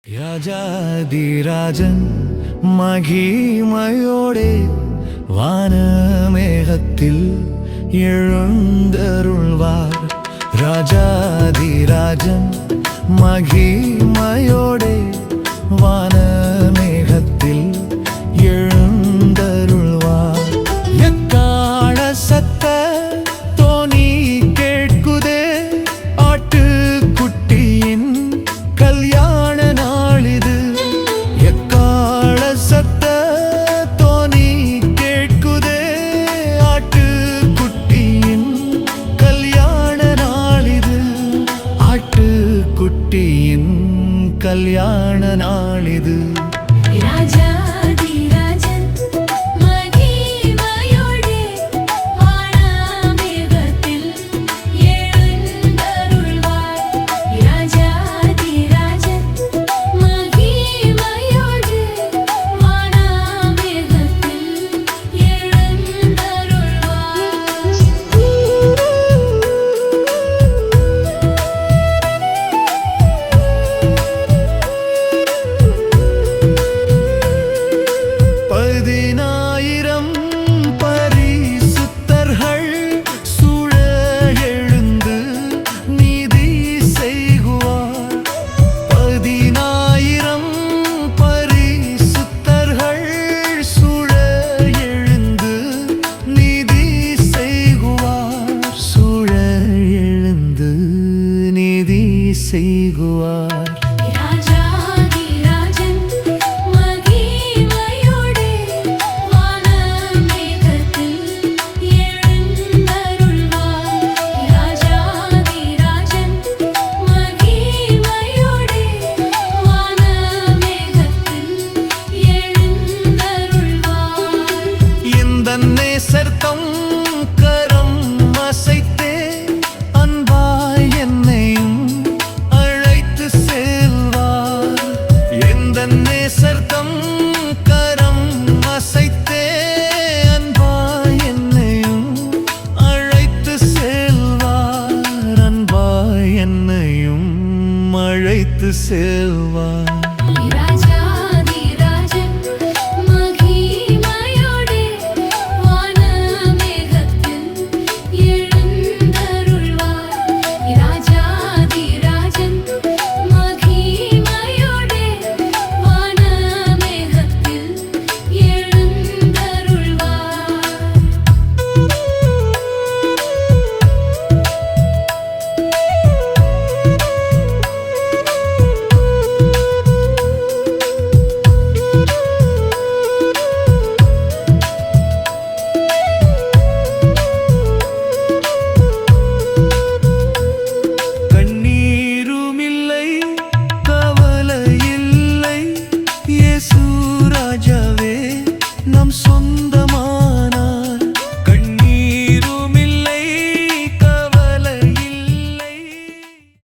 ராஜாதிராஜன் மகிமையோடே வானமேகத்தில் எழுந்தருள்வார். ராஜாதிராஜன் மகிமையோடே வானமேகத்தில் எழுந்தருள்வார். எக்காள சத்த தோனி கேட்குதே, ஆட்டுக்குட்டியின் கல்யாண நாளிது. எக்காள சத்த தோனி கேட்குதே, ஆட்டுக்குட்டியின் கல்யாண நாளிது. ஆட்டுக்குட்டியின் கல்யாண நாளிது. செய்குவார். ராஜாதிராஜன் மகிமையோடே வானமேகத்தில் எழுந்தருள்வார். ராஜாதிராஜன் மகிமையோடே வானமேகத்தில் எழுந்தருள்வார். இந்த நேசர்த்தம் கரம் அசைத்தே அன்பாய் என்னையும் நேசர்த்தம் கரம் அசைத்தே அன்பாய் என்னையும் அழைத்து செல்வார். அன்பாய் என்னையும் அழைத்து செல்வார். நம் சொந்தமா